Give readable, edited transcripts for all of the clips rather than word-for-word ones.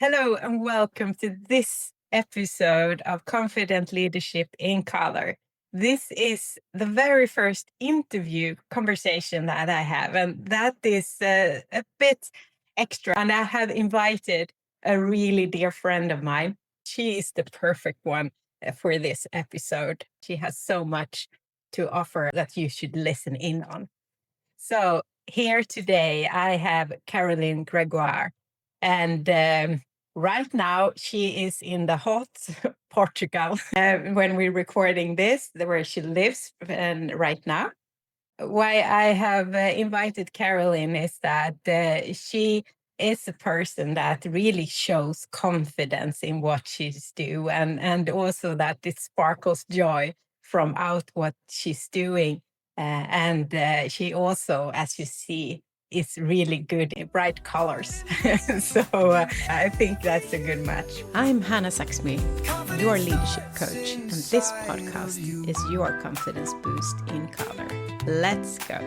Hello and welcome to this episode of Confident Leadership in Color. This is the very first interview conversation that I have, and that is a bit extra. And I have invited a really dear friend of mine. She is the perfect one for this episode. She has so much to offer that you should listen in on. So, here today, I have Caroline Grégoire. And right now, she is in the hot Portugal when we're recording this, where she lives and right now. Why I have invited Caroline is that she is a person that really shows confidence in what she's doing, and also that it sparkles joy from out what she's doing. And she also, as you see, is really good in bright colors. So I think that's a good match. I'm Hanna Saxmy, your leadership coach, and this podcast is your confidence boost in color. Let's go.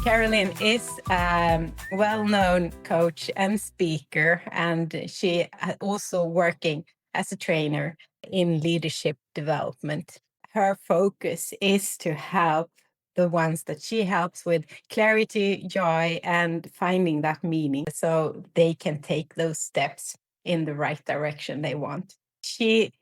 Caroline is a well-known coach and speaker, and she also working as a trainer in leadership development. Her focus is to help the ones that she helps with clarity, joy, and finding that meaning so they can take those steps in the right direction they want. She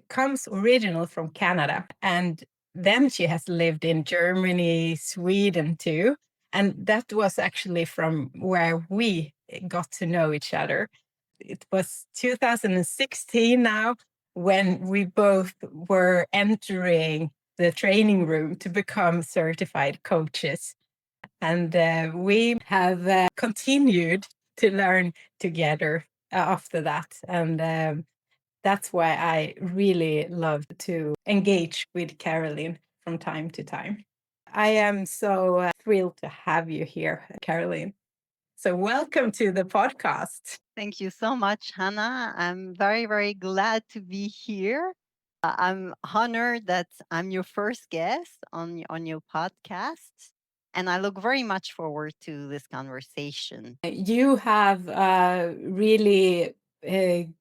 comes original from Canada, and then she has lived in Germany, Sweden too. And that was actually from where we got to know each other. It was 2016 now when we both were entering the training room to become certified coaches. And we have continued to learn together after that. And that's why I really love to engage with Caroline from time to time. I am so thrilled to have you here, Caroline. So, welcome to the podcast. Thank you so much, Hannah. I'm very, very glad to be here. I'm honored that I'm your first guest on your podcast. And I look very much forward to this conversation. You have a really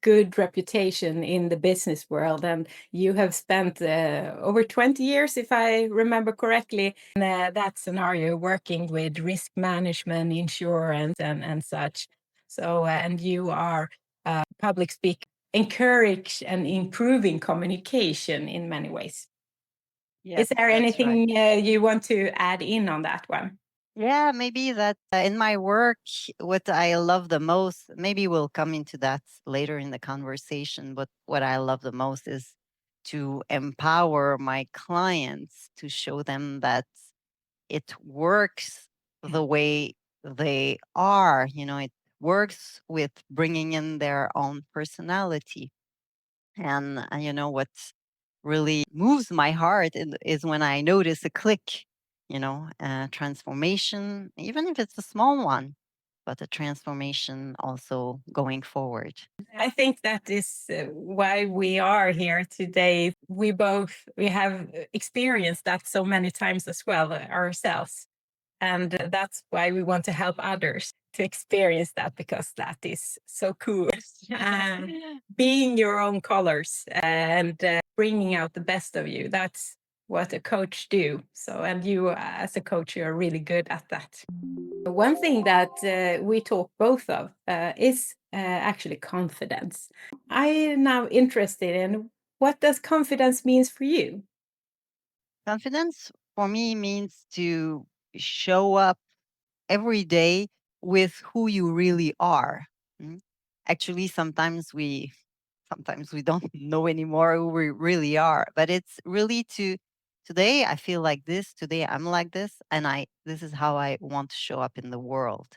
good reputation in the business world, and you have spent over 20 years, if I remember correctly, in that scenario, working with risk management, insurance, and such. So, and you are a public speaker, encourage and improving communication in many ways. Yes, Is there that's right. anything you want to add in on that one? Yeah, maybe that in my work, what I love the most, maybe we'll come into that later in the conversation, but what I love the most is to empower my clients to show them that it works the way they are. It works with bringing in their own personality. And what really moves my heart is when I notice a click, a transformation, even if it's a small one, but a transformation also going forward. I think that is why we are here today. We have experienced that so many times as well ourselves. And that's why we want to help others to experience that, because that is so cool. Being your own colors and bringing out the best of you. That's what a coach do. So, and you as a coach, you're really good at that. One thing that we talk both of is actually confidence. I am now interested in, what does confidence means for you? Confidence for me means to show up every day with who you really are. Mm. Actually, sometimes we don't know anymore who we really are, but it's really to today I feel like this, today I'm like this, and I this is how I want to show up in the world.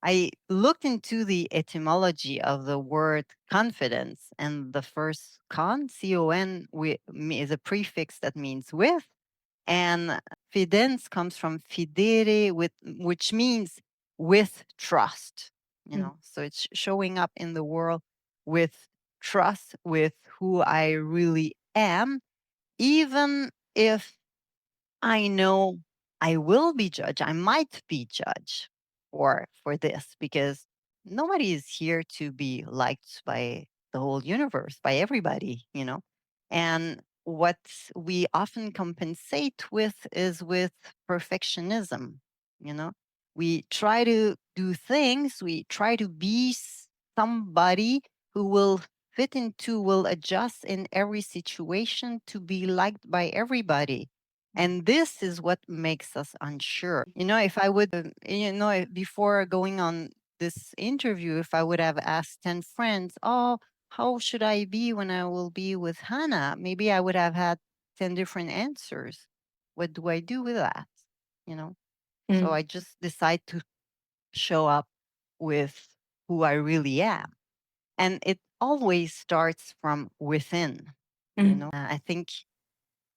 I looked into the etymology of the word confidence, and the first con is a prefix that means with, and fidens comes from fidere, which means with trust. Mm. So it's showing up in the world with trust, with who I really am, even if I know I will be judged, I might be judged for this, because nobody is here to be liked by the whole universe, by everybody, And what we often compensate with is with perfectionism, you know. We try to do things, we try to be somebody who will fit into, will adjust in every situation to be liked by everybody. And this is what makes us unsure. If I would, before going on this interview, if I would have asked 10 friends, oh, how should I be when I will be with Hanna? Maybe I would have had 10 different answers. What do I do with that? You know? So I just decide to show up with who I really am. And it always starts from within. I think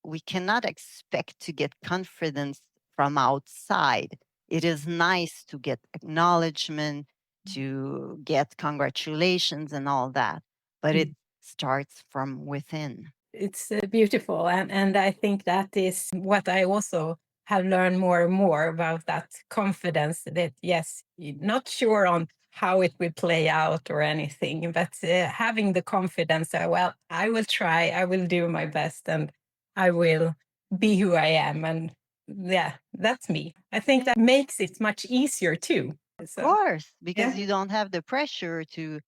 we cannot expect to get confidence from outside. It is nice to get acknowledgement, to get congratulations and all that, but it starts from within. It's beautiful. And I think that is what I also have learned more and more about, that confidence, that yes, you're not sure on how it will play out or anything, but having the confidence that, well, I will try, I will do my best, and I will be who I am. And yeah, that's me. I think that makes it much easier too. Of course, because yeah. you don't have the pressure to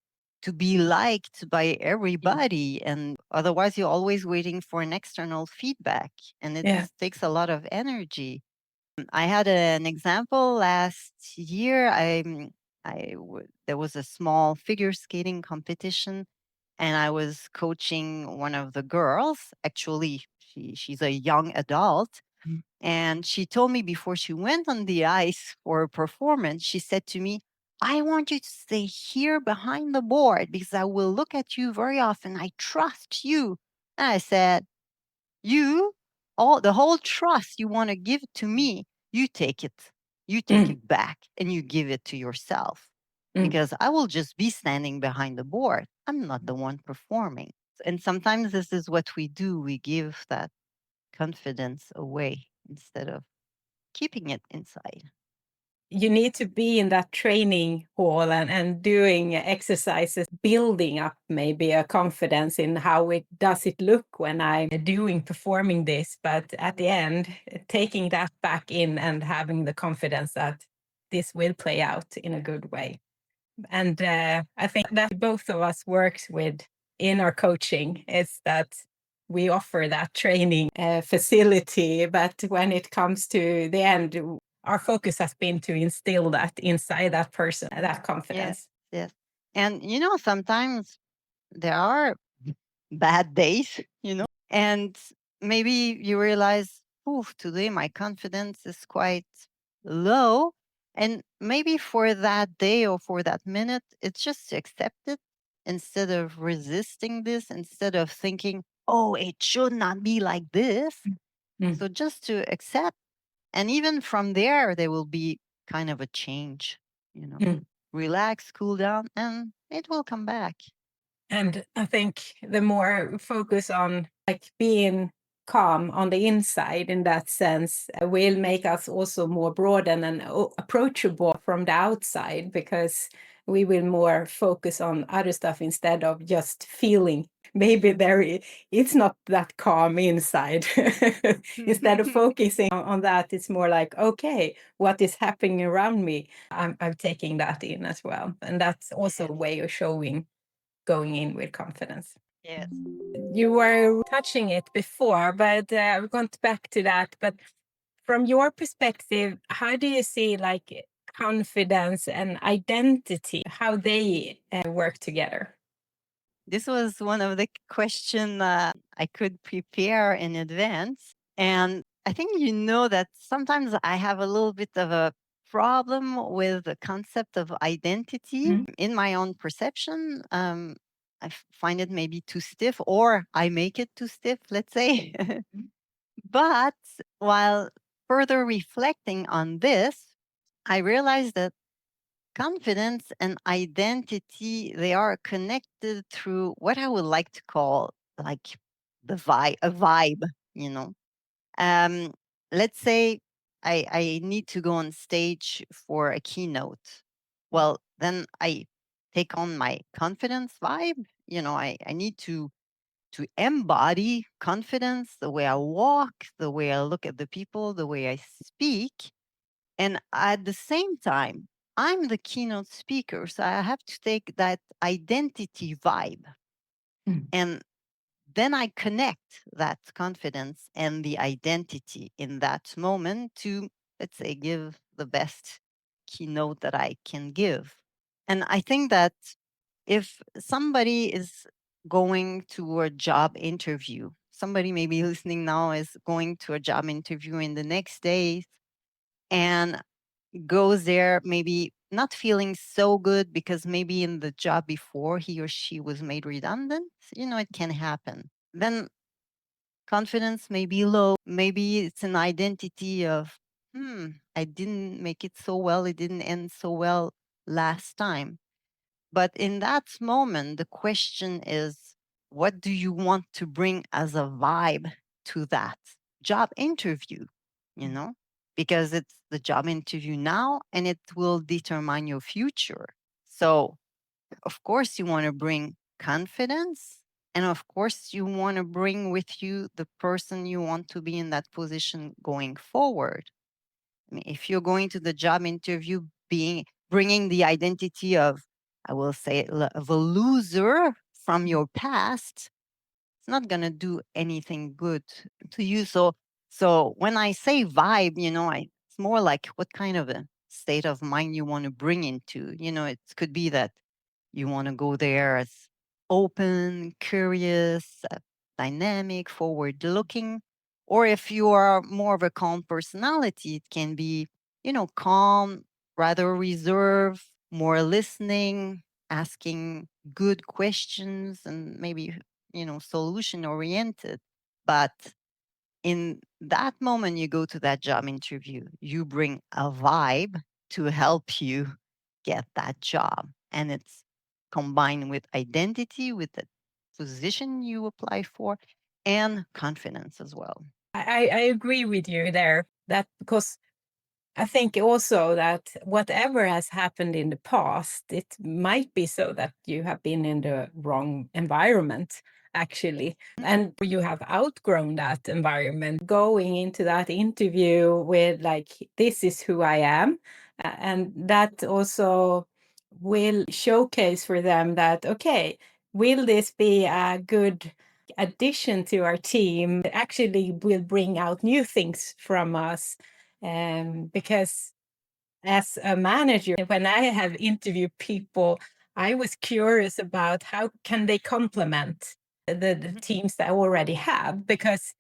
be liked by everybody, and otherwise you're always waiting for an external feedback, and it Yeah. takes a lot of energy. I had an example last year. There was a small figure skating competition, and I was coaching one of the girls. Actually, she's a young adult, and she told me before she went on the ice for a performance, she said to me, I want you to stay here behind the board because I will look at you very often. I trust you. And I said, you, all the whole trust you want to give to me, you take it. You take it back and you give it to yourself because I will just be standing behind the board. I'm not the one performing. And sometimes this is what we do. We give that confidence away instead of keeping it inside. You need to be in that training hall and doing exercises, building up maybe a confidence in how it does it look when I'm doing performing this. But at the end, taking that back in and having the confidence that this will play out in a good way. And I think that both of us works with in our coaching is that we offer that training facility, but when it comes to the end, our focus has been to instill that inside that person, that confidence. Yes. And sometimes there are bad days, and maybe you realize, oof, today my confidence is quite low. And maybe for that day or for that minute, it's just to accept it instead of resisting this, instead of thinking, oh, it should not be like this. So just to accept. And even from there will be kind of a change, relax, cool down, and it will come back. And I think the more focus on like being calm on the inside in that sense will make us also more broadened and approachable from the outside, because we will more focus on other stuff instead of just feeling maybe it's not that calm inside. Instead of focusing on that, it's more like, okay, what is happening around me? I'm taking that in as well, and that's also a way of showing going in with confidence. Yes. You were touching it before, but we're going back to that. But from your perspective, how do you see like confidence and identity, how they work together? This was one of the questions I could prepare in advance. And I think that sometimes I have a little bit of a problem with the concept of identity in my own perception. I find it maybe too stiff, or I make it too stiff, let's say. But while further reflecting on this, I realized that confidence and identity, they are connected through what I would like to call like a vibe, you know. Um, let's say I need to go on stage for a keynote. Well, then I take on my confidence vibe. I need to embody confidence, the way I walk, the way I look at the people, the way I speak. And at the same time, I'm the keynote speaker. So I have to take that identity vibe. Mm. And then I connect that confidence and the identity in that moment to, let's say, give the best keynote that I can give. And I think that if somebody is going to a job interview, somebody maybe listening now is going to a job interview in the next days and goes there maybe not feeling so good because maybe in the job before he or she was made redundant, it can happen. Then confidence may be low. Maybe it's an identity of, I didn't make it so well. It didn't end so well last time. But in that moment, the question is, what do you want to bring as a vibe to that job interview? You know, because it's the job interview now and it will determine your future. So, of course, you want to bring confidence. And of course, you want to bring with you the person you want to be in that position going forward. I mean, if you're going to the job interview bringing the identity of, I will say, of a loser from your past, it's not going to do anything good to you. So when I say vibe, it's more like what kind of a state of mind you want to bring into. It could be that you want to go there as open, curious, dynamic, forward looking. Or if you are more of a calm personality, it can be, calm, rather reserved, more listening, asking good questions, and maybe, solution oriented. But in that moment you go to that job interview, you bring a vibe to help you get that job. And it's combined with identity, with the position you apply for, and confidence as well. I agree with you there, that because I think also that whatever has happened in the past, it might be so that you have been in the wrong environment, actually, and you have outgrown that environment. Going into that interview with, like, this is who I am. And that also will showcase for them that, okay, will this be a good addition to our team? It actually will bring out new things from us, because as a manager, when I have interviewed people, I was curious about how can they complement the teams that I already have, because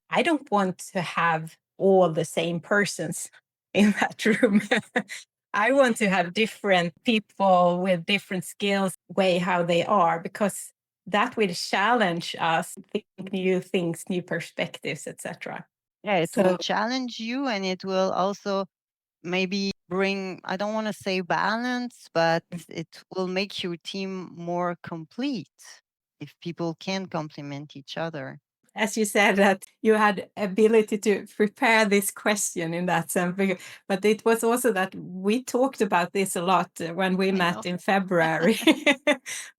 I don't want to have all the same persons in that room. I want to have different people with different skills, way how they are, because that will challenge us, think new things, new perspectives, etc. Yeah, it will So challenge you and it will also maybe bring, I don't want to say balance, but it will make your team more complete if people can complement each other. as you said, that you had ability to prepare this question in that sense, but it was also that we talked about this a lot when we I know. met in February,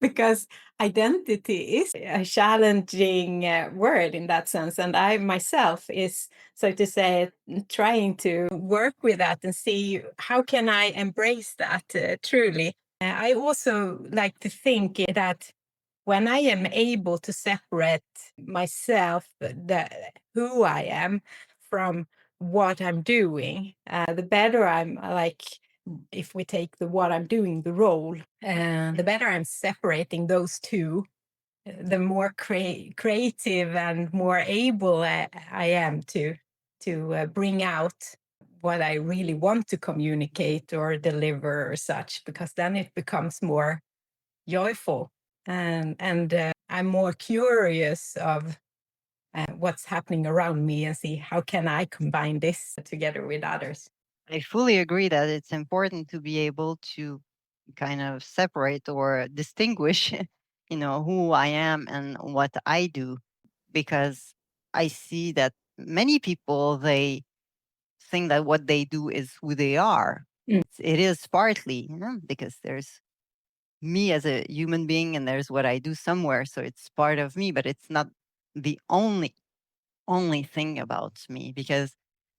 because identity is a challenging word in that sense, and I myself is, so to say, trying to work with that and see how can I embrace that truly. I also like to think that when I am able to separate myself, who I am, from what I'm doing, the better I'm like, if we take the what I'm doing, the role, the better I'm separating those two, the more creative and more able I am to bring out what I really want to communicate or deliver or such, because then it becomes more joyful, and I'm more curious of what's happening around me, and see how can I combine this together with others. I fully agree that it's important to be able to kind of separate or distinguish, who I am and what I do, because I see that many people, they think that what they do is who they are. Mm. it is partly, because there's me as a human being and there's what I do somewhere, so it's part of me, but it's not the only thing about me, because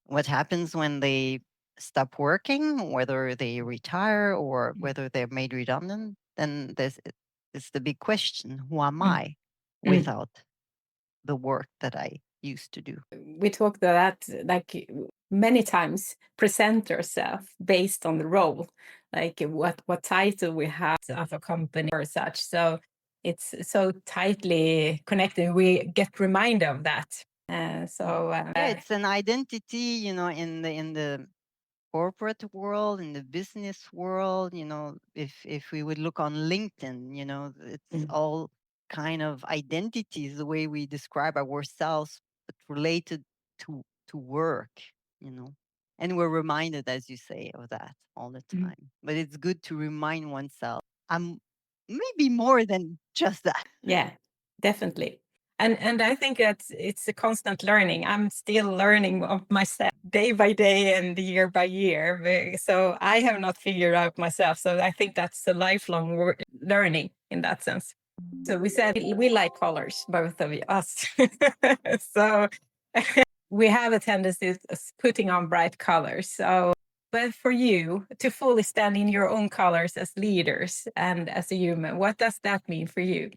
what happens when they stop working, whether they retire or whether they're made redundant, then it's the big question: who am Mm. I without the work that I used to do? We talked about that like many times, present ourselves based on the role, like what title we have of a company or such. So it's so tightly connected. We get reminded of that. Yeah, it's an identity, in the corporate world, in the business world. If we would look on LinkedIn, it's all kind of identities, the way we describe ourselves, but related to work, and we're reminded, as you say, of that all the time. But it's good to remind oneself, I'm maybe more than just that. Yeah, definitely. And I think that it's a constant learning. I'm still learning of myself day by day and year by year. So I have not figured out myself. So I think that's a lifelong learning in that sense. So we said we like colors, both of us. So we have a tendency of putting on bright colors. So, but for you to fully stand in your own colors as leaders and as a human, what does that mean for you?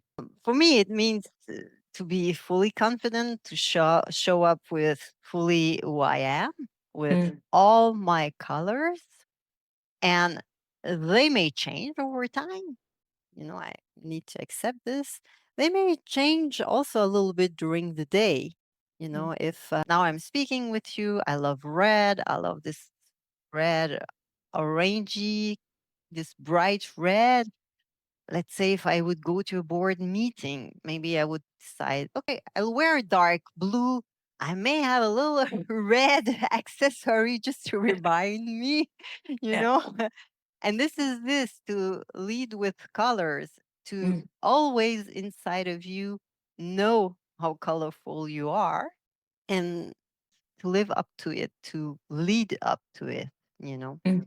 For me, it means to be fully confident, to show up with fully who I am, with all my colors, and they may change over time. I need to accept this. They may change also a little bit during the day. If now I'm speaking with you, I love red. I love this red, orangey, this bright red. Let's say if I would go to a board meeting, maybe I would decide, okay, I'll wear dark blue. I may have a little red accessory just to remind me, you Yeah. know. And this is this to lead with colors, to Mm. always inside of you know how colorful you are, and to live up to it, to lead up to it. Mm.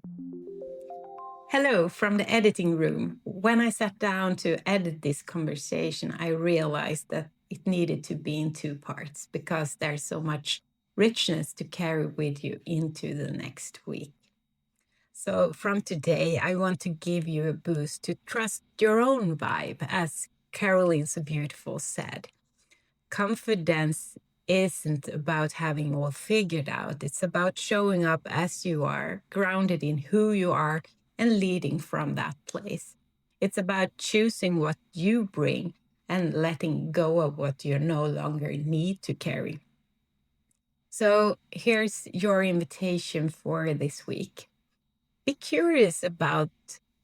Hello from the editing room. When I sat down to edit this conversation, I realized that it needed to be in two parts because there's so much richness to carry with you into the next week. So, from today, I want to give you a boost to trust your own vibe, as Caroline so beautiful said. Confidence isn't about having all figured out. It's about showing up as you are, grounded in who you are, and leading from that place. It's about choosing what you bring and letting go of what you no longer need to carry. So here's your invitation for this week. Be curious about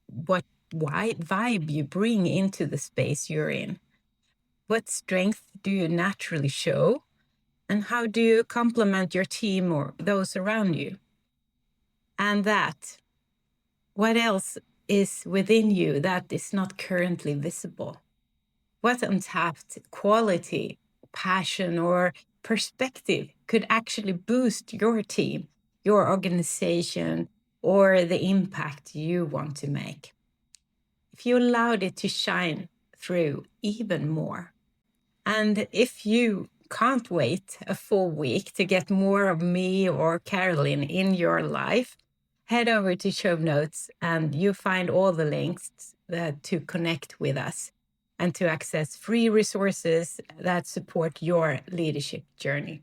what vibe you bring into the space you're in. What strength do you naturally show? And how do you complement your team or those around you? And what else is within you that is not currently visible? What untapped quality, passion, or perspective could actually boost your team, your organization, or the impact you want to make? If you allowed it to shine through even more. And if you can't wait a full week to get more of me or Caroline in your life, head over to show notes and you find all the links to connect with us and to access free resources that support your leadership journey.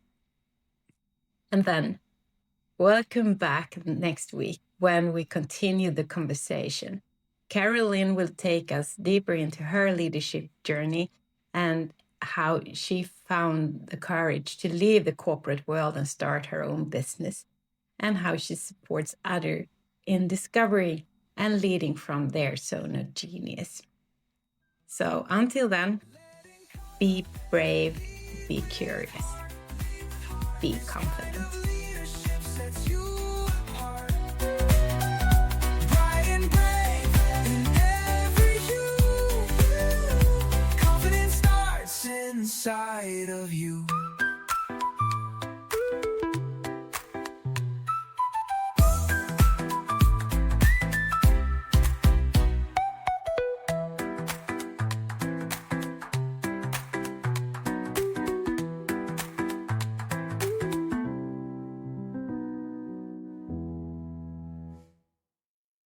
And then welcome back next week when we continue the conversation. Caroline will take us deeper into her leadership journey and how she found the courage to leave the corporate world and start her own business, and how she supports others in discovery and leading from their zone of genius. So until then, be brave, be curious, be confident. Inside of you.